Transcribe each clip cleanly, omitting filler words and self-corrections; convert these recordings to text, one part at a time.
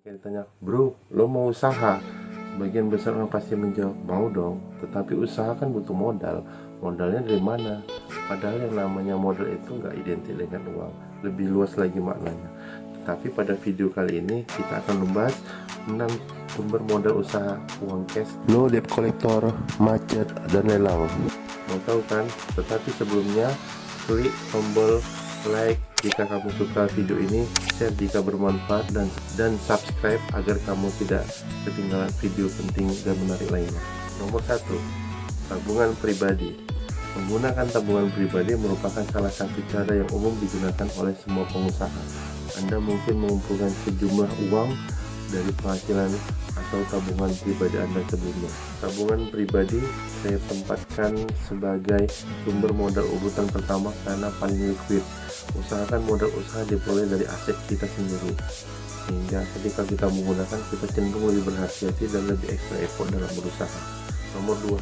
Kayak ditanya, bro, lo mau usaha? Sebagian besar orang pasti menjawab, mau dong. Tetapi usaha kan butuh modal. Modalnya dari mana? Padahal yang namanya modal itu nggak identik dengan uang. Lebih luas lagi maknanya. Tetapi pada video kali ini kita akan membahas 6 sumber modal usaha uang cash, no debt collector, macet, dan lelang. Mau tahu kan? Tetapi sebelumnya, klik tombol like jika kamu suka video ini, share jika bermanfaat, dan subscribe agar kamu tidak ketinggalan video penting dan menarik lainnya. Nomor 1, tabungan pribadi. Menggunakan tabungan pribadi merupakan salah satu cara yang umum digunakan oleh semua pengusaha. Anda mungkin mengumpulkan sejumlah uang dari penghasilan atau tabungan pribadi Anda sebelumnya. Tabungan pribadi saya tempatkan sebagai sumber modal urutan pertama karena paling liquid. Usahakan modal usaha diperoleh dari aset kita sendiri, sehingga ketika kita menggunakan, kita cenderung lebih berhati-hati dan lebih ekstra effort dalam berusaha. Nomor 2,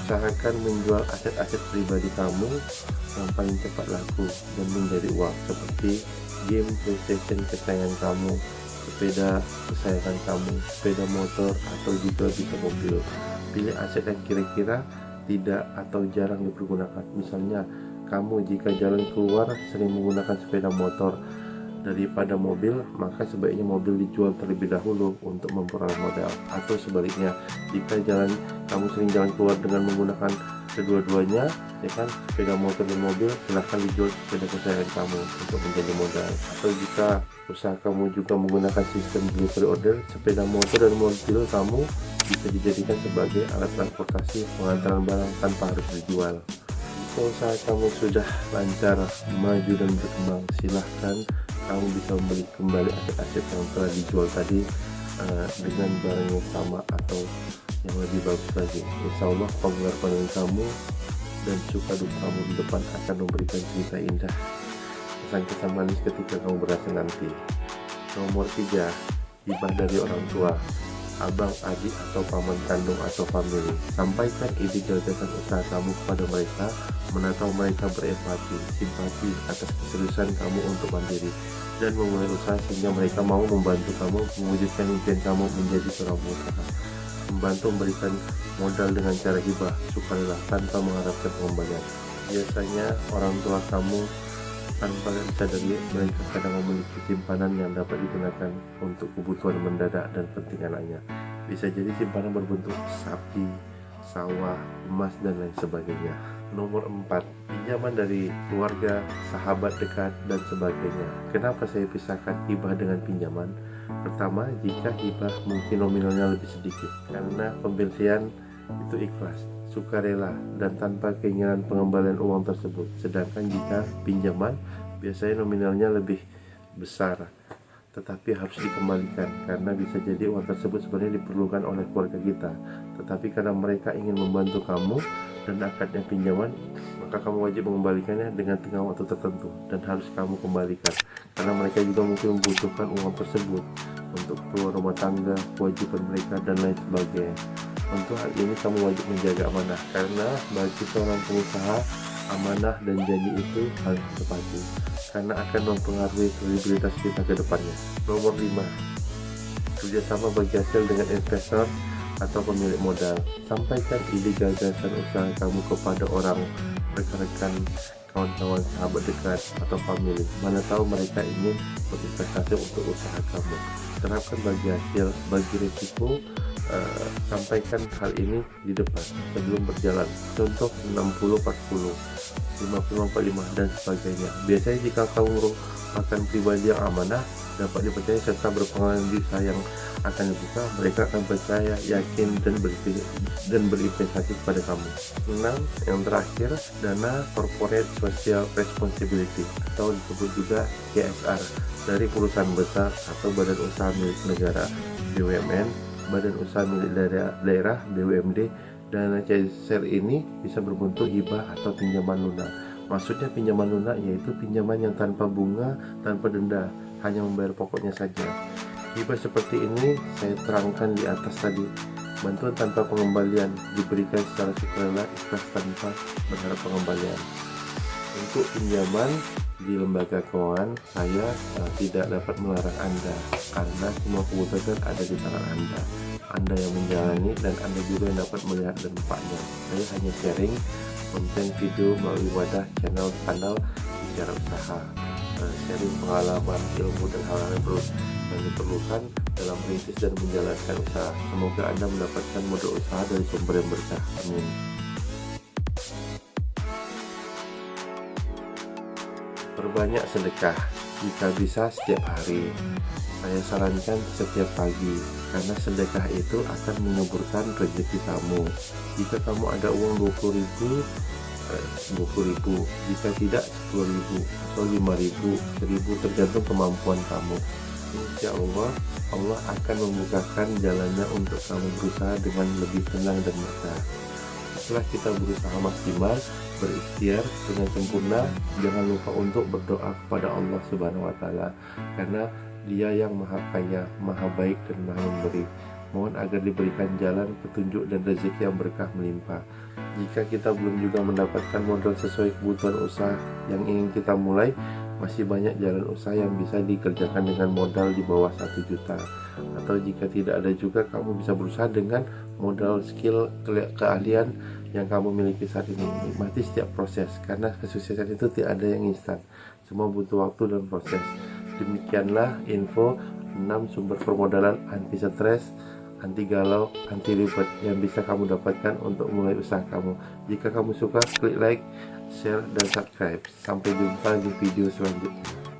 usahakan menjual aset-aset pribadi kamu yang paling cepat laku dan menjadi uang, seperti game PlayStation kesayangan kamu, sepeda kesayangan kamu, sepeda motor, atau juga bisa mobil. Pilih aset yang kira-kira tidak atau jarang dipergunakan. Misalnya, kamu jika jalan keluar sering menggunakan sepeda motor daripada mobil, maka sebaiknya mobil dijual terlebih dahulu untuk memperoleh modal. Atau sebaliknya, jika kamu sering jalan keluar dengan menggunakan kedua-duanya, ya kan, sepeda motor dan mobil, silahkan dijual sepeda kesayangan kamu untuk menjadi modal. Atau jika usaha kamu juga menggunakan sistem delivery order, sepeda motor dan mobil kamu bisa dijadikan sebagai alat transportasi pengantaran barang tanpa harus dijual. Jika usaha kamu sudah lancar, maju dan berkembang, silahkan kamu bisa membeli kembali aset-aset yang telah dijual tadi dengan barang yang sama atau yang lebih bagus lagi. Insya Allah pengorbanan kamu dan suka duka kamu di depan akan memberikan cerita indah, kesan-kesan manis ketika kamu berhasil nanti. Nomor 3, hibah dari orang tua, abang, adik, atau paman kandung atau family. Sampaikan ide gagasan usaha kamu kepada mereka, menatau mereka berempati, simpati atas keseriusan kamu untuk mandiri dan memulai usaha, sehingga mereka mau membantu kamu mewujudkan impian kamu menjadi seorang pengusaha. Membantu memberikan modal dengan cara hibah, sukarela, tanpa mengharapkan pengembalian. Biasanya orang tua kamu tanpa sadari mereka kadang memiliki simpanan yang dapat digunakan untuk kebutuhan mendadak dan penting anaknya. Bisa jadi simpanan berbentuk sapi, sawah, emas, dan lain sebagainya. Nomor 4, pinjaman dari keluarga, sahabat dekat, dan sebagainya. Kenapa saya pisahkan hibah dengan pinjaman? Pertama, jika hibah mungkin nominalnya lebih sedikit karena pemberian itu ikhlas, sukarela, dan tanpa keinginan pengembalian uang tersebut. Sedangkan jika pinjaman biasanya nominalnya lebih besar, tetapi harus dikembalikan karena bisa jadi uang tersebut sebenarnya diperlukan oleh keluarga kita, tetapi karena mereka ingin membantu kamu dan akadnya pinjaman, maka kamu wajib mengembalikannya dengan tengah waktu tertentu dan harus kamu kembalikan karena mereka juga mungkin membutuhkan uang tersebut untuk keluar rumah tangga, kewajiban mereka, dan lain sebagainya. Untuk hal ini kamu wajib menjaga amanah, karena bagi seorang pengusaha, amanah dan janji itu harus ditepati karena akan mempengaruhi kredibilitas kita ke depannya. Nomor 5, kerjasama bagi hasil dengan investor atau pemilik modal. Sampaikan ide gagasan usaha kamu kepada orang, rekan-rekan, kawan-kawan, sahabat dekat, atau family. Mana tahu mereka ingin berinvestasi untuk usaha kamu. Terapkan bagi hasil, bagi risiko. Sampaikan hal ini di depan sebelum berjalan. Contoh 60-40, 50-45, dan sebagainya. Biasanya jika kamu merupakan pribadi yang amanah, dapat dipercaya, serta berpengalaman di usaha yang akan dibuka, mereka akan percaya, yakin, dan berinvestasi kepada kamu. 6, yang terakhir, dana corporate social responsibility atau disebut juga CSR dari perusahaan besar atau badan usaha milik negara BUMN, badan usaha milik daerah BUMD. Dana CSR ini bisa berbentuk hibah atau pinjaman lunak. Maksudnya pinjaman lunak yaitu pinjaman yang tanpa bunga, tanpa denda, hanya membayar pokoknya saja. Hibah seperti ini saya terangkan di atas tadi. Bantuan tanpa pengembalian diberikan secara sukarela, ikhlas, tanpa berharap pengembalian. Untuk pinjaman di lembaga keuangan, saya tidak dapat melarang Anda karena semua keputusan ada di tangan Anda. Anda yang menjalani dan Anda juga yang dapat melihat dampaknya. Saya hanya sharing konten video melalui wadah kanal bicara usaha, sharing pengalaman, ilmu dan hal-hal yang diperlukan dalam merintis dan menjalankan usaha. Semoga Anda mendapatkan modal usaha dari sumber yang berkah. Amin. Perbanyak sedekah jika bisa setiap hari. Saya sarankan setiap pagi karena sedekah itu akan menyuburkan rezeki kamu. Jika kamu ada uang 20.000, 20.000, jika tidak 10.000 atau 5.000, 1.000 tergantung kemampuan kamu. Insya Allah, Allah akan membukakan jalannya untuk kamu berusaha dengan lebih tenang dan mudah. Setelah kita berusaha maksimal, berikhtiar dengan sempurna, jangan lupa untuk berdoa kepada Allah Subhanahu wa Ta'ala, karena Dia yang Maha Kaya, Maha Baik dan Maha Memberi. Mohon agar diberikan jalan, petunjuk dan rezeki yang berkah melimpah. Jika kita belum juga mendapatkan modal sesuai kebutuhan usaha yang ingin kita mulai, masih banyak jalan usaha yang bisa dikerjakan dengan modal di bawah 1 juta. Atau jika tidak ada juga, kamu bisa berusaha dengan modal skill keahlian yang kamu miliki saat ini. Nikmati setiap proses, karena kesuksesan itu tidak ada yang instan. Semua butuh waktu dan proses. Demikianlah info 6 sumber permodalan anti stres, anti galau, anti ribet yang bisa kamu dapatkan untuk mulai usaha kamu. Jika kamu suka, klik like, share, dan subscribe. Sampai jumpa di video selanjutnya.